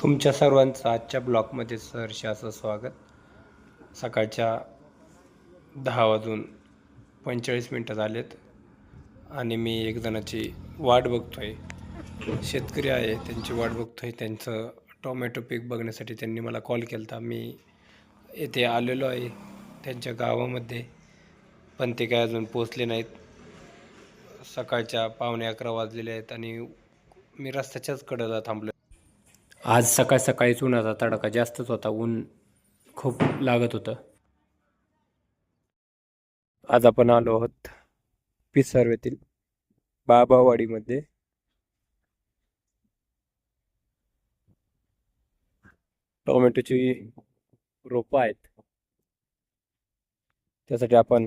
तुमच्या सर्वांचं आजच्या ब्लॉगमध्ये सहर्ष असं स्वागत. सकाळच्या 10:45 झालेत आणि मी एक जणाची वाट बघतोय. शेतकरी आहे, त्यांची वाट बघतोय. त्यांचं टोमॅटो पीक बघण्यासाठी त्यांनी मला कॉल केला होता. मी येथे आलेलो आहे त्यांच्या गावामध्ये, पण ते काय अजून पोचले नाहीत. सकाळच्या 11:15 वाजलेले आहेत आणि मी रस्त्याच्याच कडेला थांबलो. आज सकाळ सकाळीच उन्हाचा तडाखा जास्तच होता. ऊन खूप लागत होतं. आज आपण आलो आहोत पिसार येथील बाबावाडीमध्ये. टोमॅटोची रोपं आहेत, त्यासाठी आपण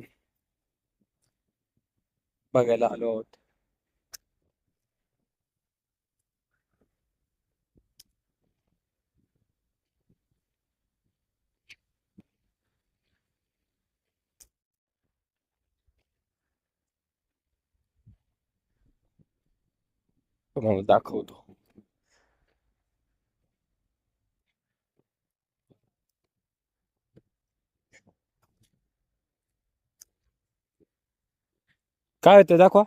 बघायला आलो आहोत. तुम्हाला दाखवतो. काय होतं दाखवा.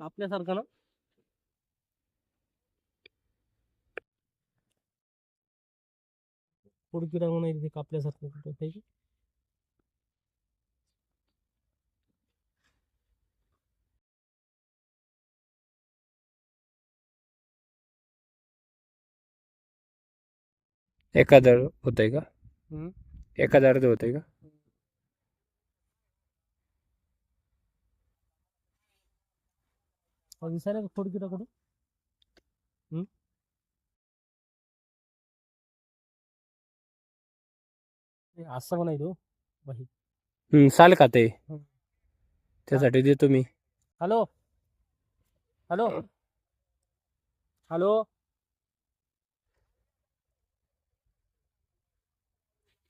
आपल्यासारखं ना पुढकी रांगून एक आपल्यासारखं कुठं आहे की? एखादं होतंय का? एखादं अर्ध होतंय का? विचारा पुढकी रांगून असं म्हणायचो बाई. साल खाते, त्यासाठी देतो मी. हॅलो हॅलो हॅलो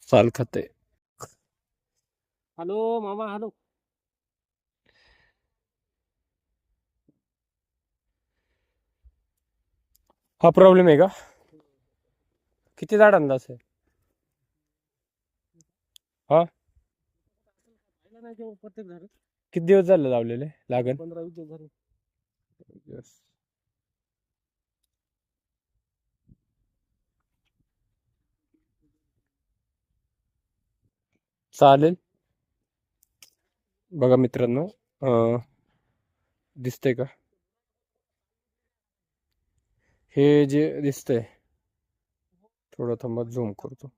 साल खाते. हॅलो मामा हॅलो. हा प्रॉब्लेम आहे का? किती झाडांना असेल? हा, नाही ते प्रत्येक झाड किती दिवस झाले लावलेले लागण? 15-20 दिवस झाले. चालेल. बघा मित्रांनो, दिसतंय का? हे जे दिसतंय, थोडं थांबा, झूम करतो.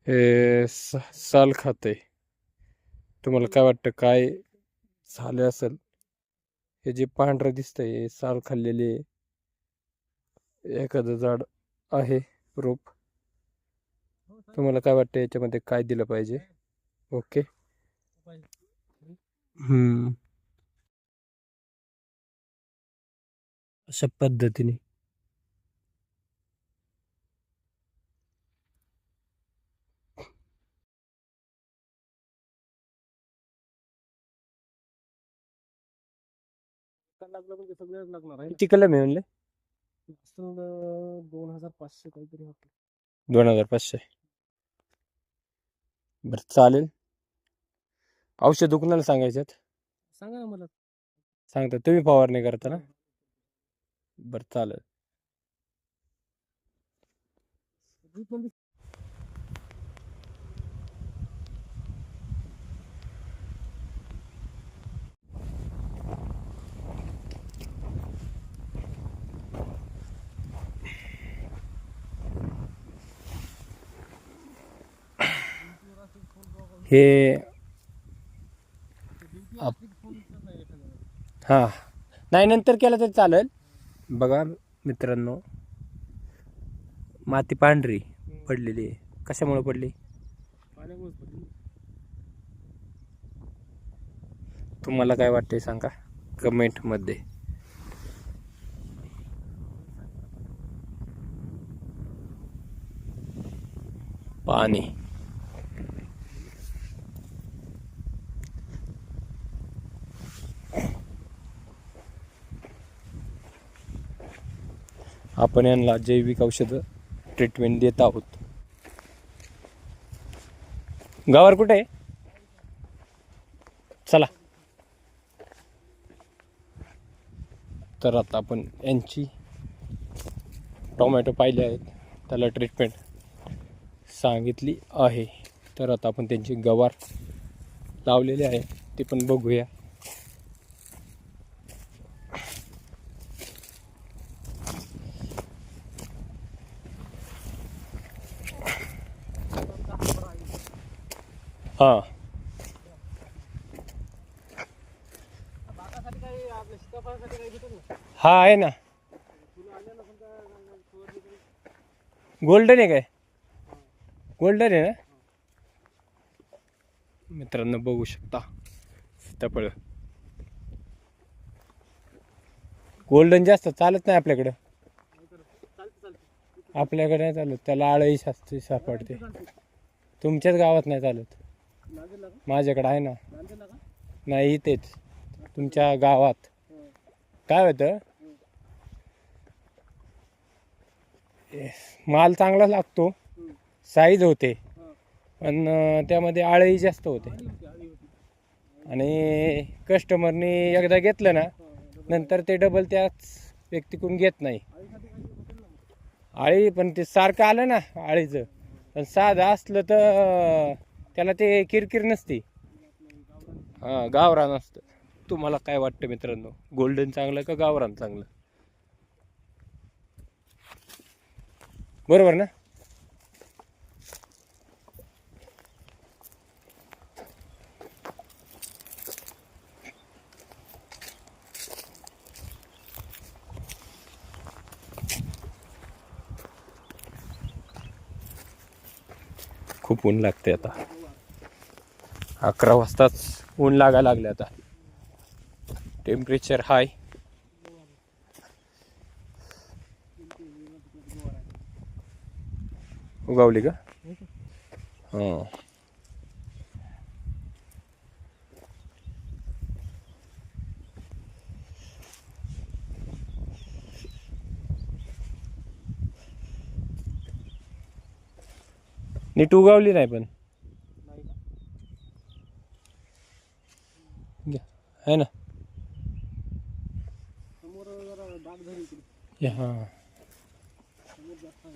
हे साल खाते. तुम्हाला काय वाटतं, काय झालं असेल? हे जे पांढरं दिसतंय हे साल खाल्लेले एखादं झाड आहे, रोप. तुम्हाला काय वाटतं याच्यामध्ये काय दिलं पाहिजे? ओके. अशा पद्धतीने लागलं म्हणजे सगळ्याच लागणार आहे. किती कलम आहे म्हणले? 2500 काहीतरी वाटतं. 2500. बरं चालेल. औषध कुणाला सांगायच्यात? सांगा ना मला. सांगता तुम्ही फवारणी करता ना? बरं चालेल. हे हां, नाही नंतर केलं तरी चालेल. बघा मित्रांनो, माती पांढरी पडलेली आहे. कशामुळे पडली? पाण्यामुळेच पडली. तुम्हाला काय वाटतंय सांगा कमेंटमध्ये. पाणी आपण यांना जैविक औषधं ट्रीटमेंट देत आहोत. गावावर कुठे आहे? चला. तर आता आपण यांची टोमॅटो पाहिले आहेत, त्याला ट्रीटमेंट सांगितली आहे. तर आता आपण त्यांची गवार लावलेले आहे ते पण बघूया. हां, बागासाठी काही आपल्या सीताफळासाठी काही भेटेल ना? हा आहे ना. तुला आल्या ना समजा फवारणी करून. गोल्डन आहे काय? गोल्डन आहे ना मित्रांनो, बघू शकता सीताफळ. गोल्डन जास्त चालत नाही आपल्याकडं. चालते आपल्याकडे नाही चालत, त्याला आळही सापडते. तुमच्याच गावात नाही चालत. नांदेडला का? माझ्याकडे आहे ना. नांदेडला का? नाही, इथेच तुमच्या गावात. काय होतं, माल चांगला लागतो, साईज होते, पण त्यामध्ये आळही जास्त होते. आळी होती. आणि कस्टमरनी एकदा घेतलं ना, नंतर ते डबल त्याच व्यक्तीकडून घेत नाही. आळीसाठी काही भेटेल ना? आळी पण ते सारखं आलं ना आळीचं, पण साधं असलं तर त्याला ते किरकिर नसते. हां, गावरान असतं. तुम्हाला काय वाटतं मित्रांनो, गोल्डन चांगलं का गावरान चांगलं? बरोबर ना? खूप ऊन लागते आता. 11 वाजताच ऊन लागायला लागले आता. टेम्परेचर हाय. उगावली का? हां, नीट उगावली नाही पण नाही का? घ्या, आहे ना. समोर जरा डाग झाली इकडे. हां, समोर जास्त आहे.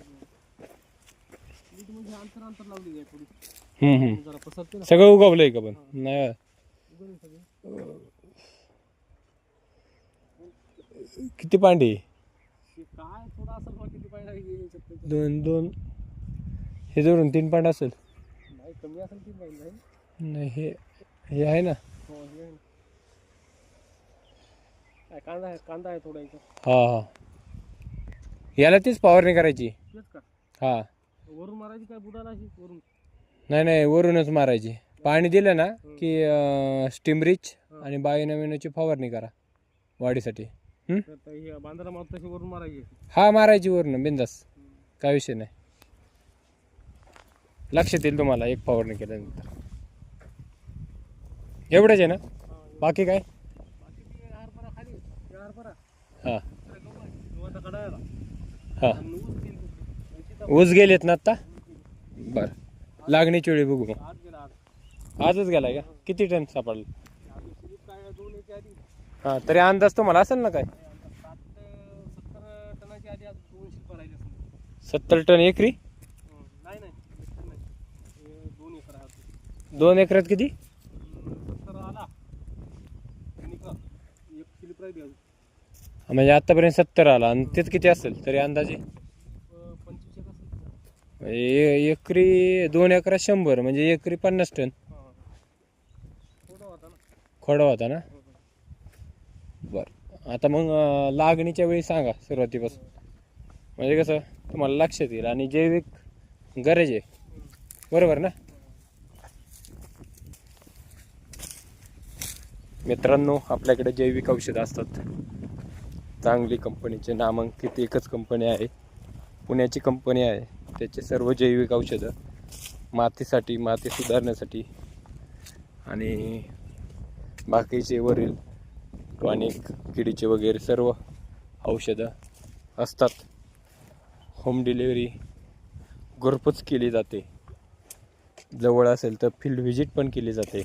नीट म्हणजे अंतर लावली आहे थोडी. जरा पसरते ना. सगळं उगवलंय का पण? नाही, उगवली सगळी. किती पांडी? हे काय थोडा असेल बा, किती पाहिजे याच्यात. 2 हे धरून 3 पांड असेल. नाही, कमी असेल ती पाहिजे. नाही, हे आहे ना. हो, हे आहे ना. काय कांदा आहे थोडा इथं. हां, याला तीच फवारणी करायची. तेच का? हां, वरून मारायची काय बुडाला अशी वरून? नाही, वरूनच मारायची. पाणी दिलं ना की स्टीमरिच आणि बायोनॅमिनोची फवारणी करा वाढीसाठी. तर हे बांधाला मारत तशी वरून मारायची. हा, मारायची वरून बिंदास, काय विषय नाही. लक्षात येईल तुम्हाला एक फवारणी केल्यानंतर. एवढंच आहे ना, बाकी काय? बाकी ती हरभरा खाली, ते हरभरा हां गव्हाचा कडायला हां, आणि ऊस तीन फुटले. ऊस गेलेत ना आत्ता. बरं, लागणीची वेळी बघू मग. आज गेला आज. आजच गेलाय का? किती टन सापडलं? आधी स्लिप काय 2 याच्या आधी हां, तरी अंदाज तुम्हाला असेल ना काय? 60 70 टनाची आधी आज 2 शिल्प राहिले असेल. 70 टन एकरी? नाही नाही, एकतर नाही. हे 2 एकर आहे आपलं. 2 एकरात किती? 70 आला आणि का एक स्लिप राहिली अजून. म्हणजे आतापर्यंत 70 आला, आणि तेच किती असेल तरी अंदाजे? 25 एक असेल. एकरी 2 एकरात 100, म्हणजे एकरी 50 टन हां, थोडा होता ना. खोडा होता ना. बरं, आता मग लागणीच्या वेळी सांगा सुरुवातीपासून, म्हणजे कसं तुम्हाला लक्षात येईल. आणि जैविक गरज आहे, बरोबर ना मित्रांनो? आपल्याकडे जैविक औषधं असतात, चांगली कंपनीचे, नामांकित एकच कंपनी आहे, पुण्याची कंपनी आहे. त्याचे सर्व जैविक औषधं मातीसाठी, माती सुधारण्यासाठी आणि बाकीचे वरील टॉनिक, किडीचे वगैरे सर्व औषधं असतात. होम डिलिव्हरी घरपोच केली जाते. जवळ असेल तर फील्ड व्हिजिट पण केली जाते.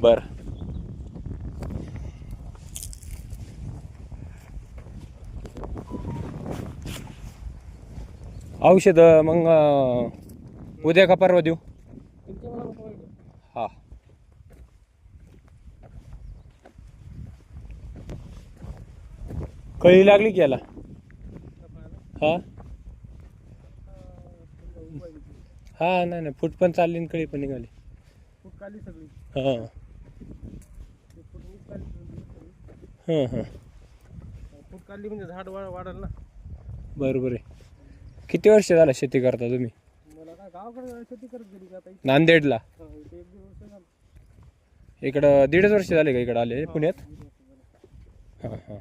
बर, औषध मग उद्या का परवा देऊ? तुमच्या मला नको वाटलं. हा, कळी लागली की याला? हा हा, नाही नाही, फूट पण चालली आणि कळी पण निघाली. फूट काढली सगळी. हां ते फूट मीच काढली सगळी. हां हां, फूट काढली म्हणजे झाड वाढेल ना. बरोबर आहे. किती वर्ष झालं शेती करता तुम्ही? मला काय गावाकडे शेती करत गेली का आता इथे? नांदेडला? इथे 1-2 वर्ष झालं. इकडं 1.5 वर्ष झाले का इकडं आले पुण्यात? हां हां.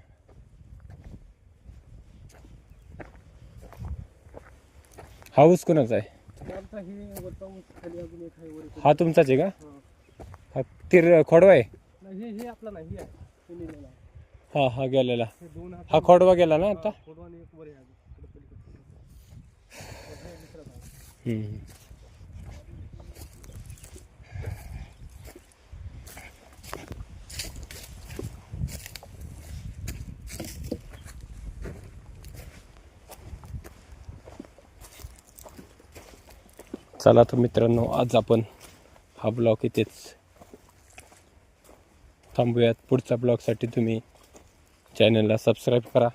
हा ऊस कोणाचा आहे? आमचा हे वरचा ऊस खाली अजून एक आहे वर. हा तुमचाच आहे का? हा. हा खोडवा आहे? नाही हे आपला नाही, हे आहे हे निघाला. हा हा, गेलेला. हे 2 हात. हा खोडवा गेला ना आता? खोडवाने एक वर आहे अजून. पुढे पलीकडे. हे दुसरा भाग. हम्म. चला तर मित्रांनो, आज आपण हा ब्लॉग इथेच थांबूयात. पुढच्या ब्लॉगसाठी तुम्ही चॅनलला सबस्क्राईब करा.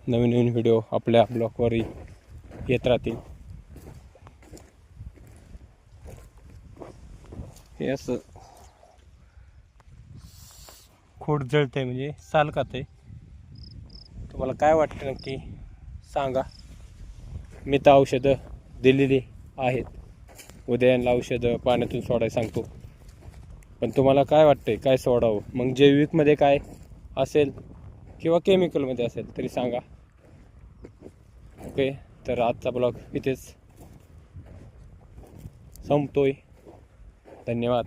नवीन नवीन व्हिडिओ आपल्या ब्लॉगवर येत राहतील. हे असं खोड जळतंय म्हणजे साल खातंय. तुम्हाला काय वाटतं नक्की सांगा. मी तर औषधं दिलेली आहेत. उद्या यांना औषधं पाण्यातून सोडायला सांगतो. पण तुम्हाला काय वाटतंय काय सोडावं? मग जैविकमध्ये काय असेल किंवा केमिकलमध्ये असेल तरी सांगा. ओके, तर आजचा ब्लॉग इथेच संपतोय. धन्यवाद.